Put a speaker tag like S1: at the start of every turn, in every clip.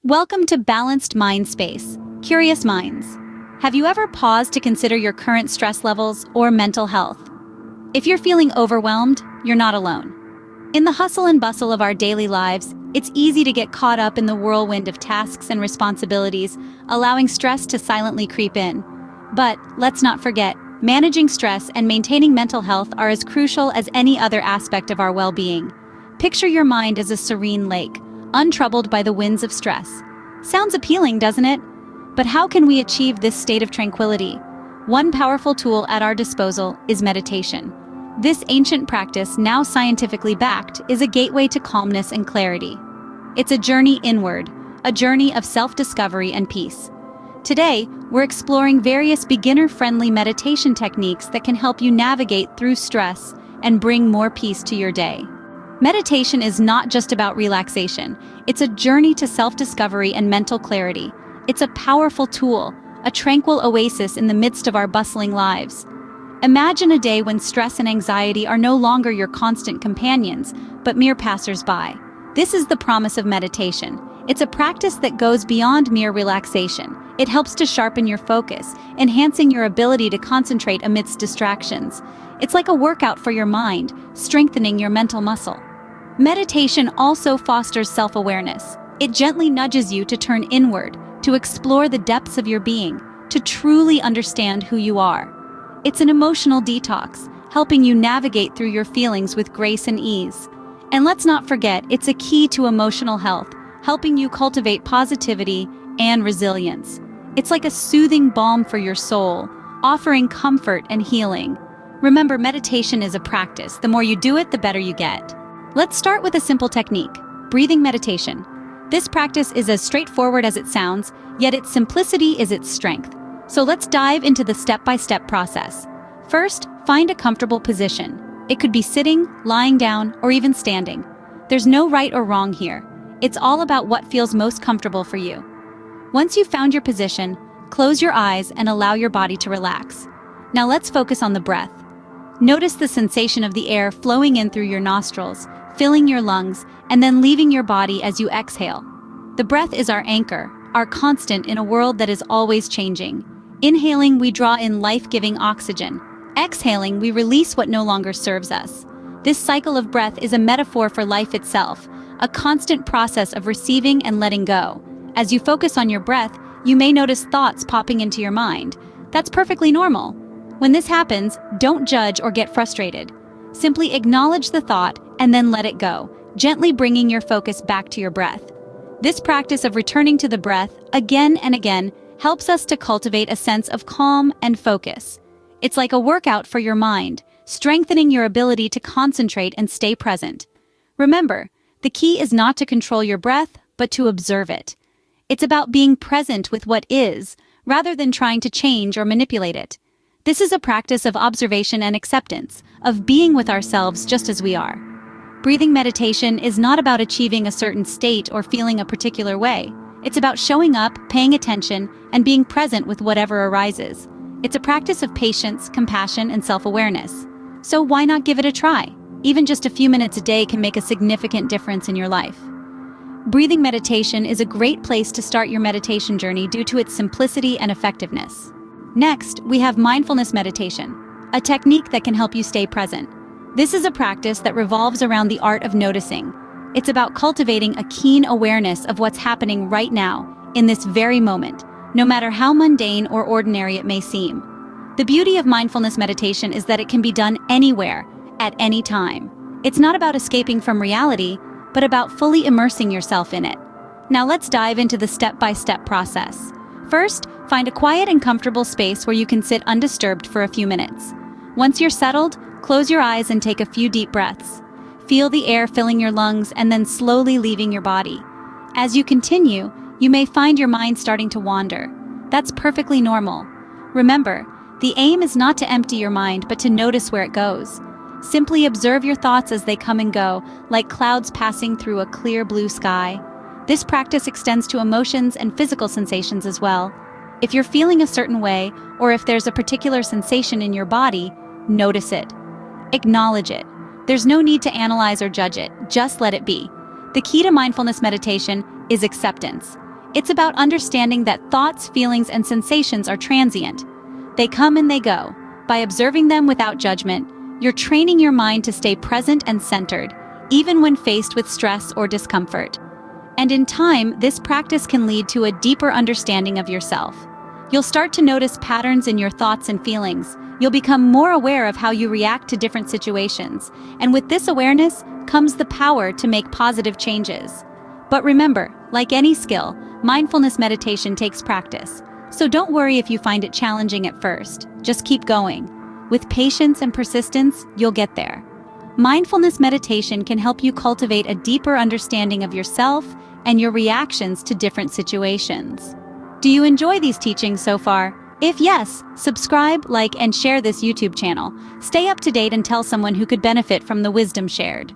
S1: Welcome to Balanced Mind Space, Curious Minds. Have you ever paused to consider your current stress levels or mental health? If you're feeling overwhelmed, you're not alone. In the hustle and bustle of our daily lives, it's easy to get caught up in the whirlwind of tasks and responsibilities, allowing stress to silently creep in. But let's not forget, managing stress and maintaining mental health are as crucial as any other aspect of our well-being. Picture your mind as a serene lake, untroubled by the winds of stress. Sounds appealing, doesn't it? But how can we achieve this state of tranquility? One powerful tool at our disposal is meditation. This ancient practice, now scientifically backed, is a gateway to calmness and clarity. It's a journey inward, a journey of self-discovery and peace. Today, we're exploring various beginner-friendly meditation techniques that can help you navigate through stress and bring more peace to your day. Meditation is not just about relaxation. It's a journey to self-discovery and mental clarity. It's a powerful tool, a tranquil oasis in the midst of our bustling lives. Imagine a day when stress and anxiety are no longer your constant companions, but mere passers-by. This is the promise of meditation. It's a practice that goes beyond mere relaxation. It helps to sharpen your focus, enhancing your ability to concentrate amidst distractions. It's like a workout for your mind, strengthening your mental muscle. Meditation also fosters self-awareness. It gently nudges you to turn inward, to explore the depths of your being, to truly understand who you are. It's an emotional detox, helping you navigate through your feelings with grace and ease. And let's not forget, it's a key to emotional health, helping you cultivate positivity and resilience. It's like a soothing balm for your soul, offering comfort and healing. Remember, meditation is a practice. The more you do it, the better you get. Let's start with a simple technique, breathing meditation. This practice is as straightforward as it sounds, yet its simplicity is its strength. So let's dive into the step-by-step process. First, find a comfortable position. It could be sitting, lying down, or even standing. There's no right or wrong here. It's all about what feels most comfortable for you. Once you've found your position, close your eyes and allow your body to relax. Now let's focus on the breath. Notice the sensation of the air flowing in through your nostrils, filling your lungs, and then leaving your body as you exhale. The breath is our anchor, our constant in a world that is always changing. Inhaling, we draw in life-giving oxygen. Exhaling, we release what no longer serves us. This cycle of breath is a metaphor for life itself, a constant process of receiving and letting go. As you focus on your breath, you may notice thoughts popping into your mind. That's perfectly normal. When this happens, don't judge or get frustrated. Simply acknowledge the thought and then let it go, gently bringing your focus back to your breath. This practice of returning to the breath again and again helps us to cultivate a sense of calm and focus. It's like a workout for your mind, strengthening your ability to concentrate and stay present. Remember, the key is not to control your breath, but to observe it. It's about being present with what is, rather than trying to change or manipulate it. This is a practice of observation and acceptance, of being with ourselves just as we are. Breathing meditation is not about achieving a certain state or feeling a particular way. It's about showing up, paying attention, and being present with whatever arises. It's a practice of patience, compassion, and self-awareness. So why not give it a try? Even just a few minutes a day can make a significant difference in your life. Breathing meditation is a great place to start your meditation journey due to its simplicity and effectiveness. Next, we have mindfulness meditation, a technique that can help you stay present. This is a practice that revolves around the art of noticing. It's about cultivating a keen awareness of what's happening right now, in this very moment, no matter how mundane or ordinary it may seem. The beauty of mindfulness meditation is that it can be done anywhere, at any time. It's not about escaping from reality, but about fully immersing yourself in it. Now let's dive into the step-by-step process. First, find a quiet and comfortable space where you can sit undisturbed for a few minutes. Once you're settled, close your eyes and take a few deep breaths. Feel the air filling your lungs and then slowly leaving your body. As you continue, you may find your mind starting to wander. That's perfectly normal. Remember, the aim is not to empty your mind, but to notice where it goes. Simply observe your thoughts as they come and go, like clouds passing through a clear blue sky. This practice extends to emotions and physical sensations as well. If you're feeling a certain way, or if there's a particular sensation in your body, notice it. Acknowledge it. There's no need to analyze or judge it, just let it be. The key to mindfulness meditation is acceptance. It's about understanding that thoughts, feelings, and sensations are transient. They come and they go. By observing them without judgment, you're training your mind to stay present and centered, even when faced with stress or discomfort. And in time, this practice can lead to a deeper understanding of yourself. You'll start to notice patterns in your thoughts and feelings. You'll become more aware of how you react to different situations. And with this awareness comes the power to make positive changes. But remember, like any skill, mindfulness meditation takes practice. So don't worry if you find it challenging at first. Just keep going. With patience and persistence, you'll get there. Mindfulness meditation can help you cultivate a deeper understanding of yourself and your reactions to different situations. Do you enjoy these teachings so far? If yes, subscribe, like, and share this YouTube channel. Stay up to date and tell someone who could benefit from the wisdom shared.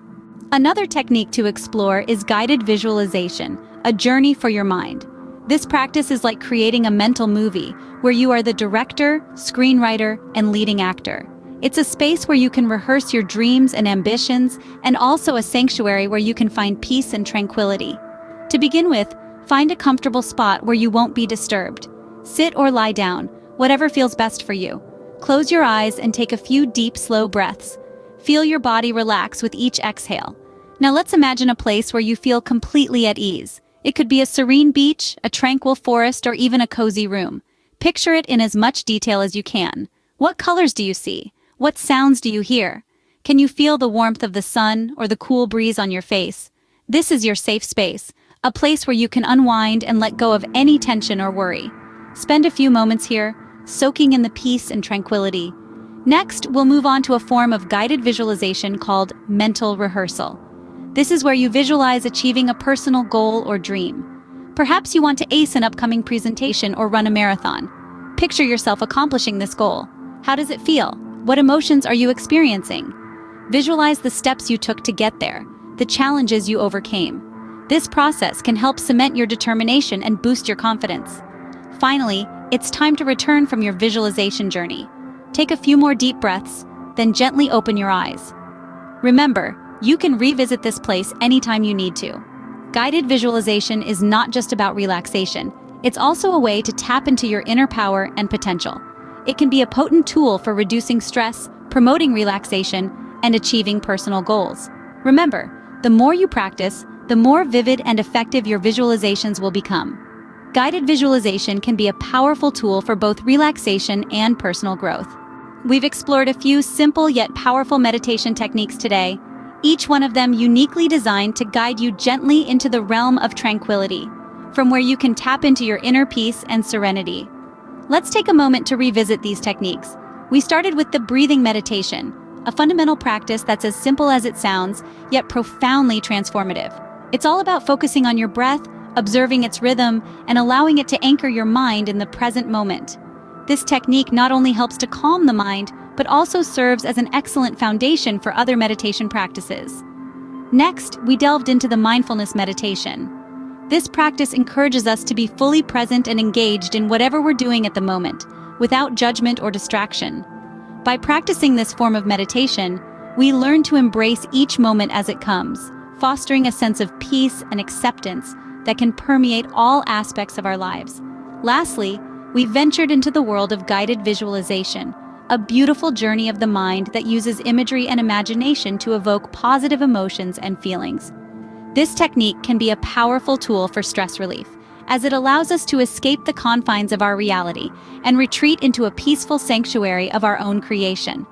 S1: Another technique to explore is guided visualization, a journey for your mind. This practice is like creating a mental movie where you are the director, screenwriter, and leading actor. It's a space where you can rehearse your dreams and ambitions, and also a sanctuary where you can find peace and tranquility. To begin with, find a comfortable spot where you won't be disturbed. Sit or lie down, whatever feels best for you. Close your eyes and take a few deep, slow breaths. Feel your body relax with each exhale. Now let's imagine a place where you feel completely at ease. It could be a serene beach, a tranquil forest, or even a cozy room. Picture it in as much detail as you can. What colors do you see? What sounds do you hear? Can you feel the warmth of the sun or the cool breeze on your face? This is your safe space, a place where you can unwind and let go of any tension or worry. Spend a few moments here, soaking in the peace and tranquility. Next, we'll move on to a form of guided visualization called mental rehearsal. This is where you visualize achieving a personal goal or dream. Perhaps you want to ace an upcoming presentation or run a marathon. Picture yourself accomplishing this goal. How does it feel? What emotions are you experiencing? Visualize the steps you took to get there, the challenges you overcame. This process can help cement your determination and boost your confidence. Finally, it's time to return from your visualization journey. Take a few more deep breaths, then gently open your eyes. Remember, you can revisit this place anytime you need to. Guided visualization is not just about relaxation. It's also a way to tap into your inner power and potential. It can be a potent tool for reducing stress, promoting relaxation, and achieving personal goals. Remember, the more you practice, the more vivid and effective your visualizations will become. Guided visualization can be a powerful tool for both relaxation and personal growth. We've explored a few simple yet powerful meditation techniques today, each one of them uniquely designed to guide you gently into the realm of tranquility, from where you can tap into your inner peace and serenity. Let's take a moment to revisit these techniques. We started with the breathing meditation, a fundamental practice that's as simple as it sounds, yet profoundly transformative. It's all about focusing on your breath, observing its rhythm, and allowing it to anchor your mind in the present moment. This technique not only helps to calm the mind, but also serves as an excellent foundation for other meditation practices. Next, we delved into the mindfulness meditation. This practice encourages us to be fully present and engaged in whatever we're doing at the moment, without judgment or distraction. By practicing this form of meditation, we learn to embrace each moment as it comes, fostering a sense of peace and acceptance that can permeate all aspects of our lives. Lastly, we ventured into the world of guided visualization, a beautiful journey of the mind that uses imagery and imagination to evoke positive emotions and feelings. This technique can be a powerful tool for stress relief, as it allows us to escape the confines of our reality and retreat into a peaceful sanctuary of our own creation.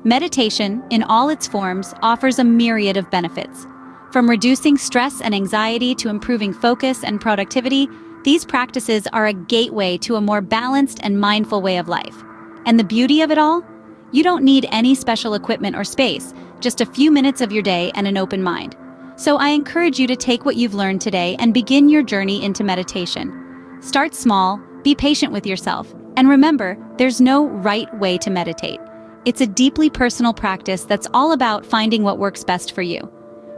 S1: Meditation, in all its forms, offers a myriad of benefits. From reducing stress and anxiety to improving focus and productivity, these practices are a gateway to a more balanced and mindful way of life. And the beauty of it all? You don't need any special equipment or space, just a few minutes of your day and an open mind. So I encourage you to take what you've learned today and begin your journey into meditation. Start small, be patient with yourself, and remember, there's no right way to meditate. It's a deeply personal practice that's all about finding what works best for you.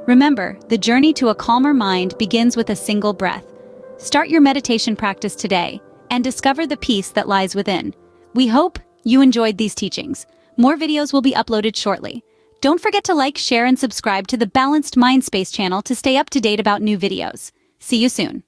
S1: Remember, the journey to a calmer mind begins with a single breath. Start your meditation practice today and discover the peace that lies within. We hope you enjoyed these teachings. More videos will be uploaded shortly. Don't forget to like, share, and subscribe to the Balanced Mind Space channel to stay up to date about new videos. See you soon.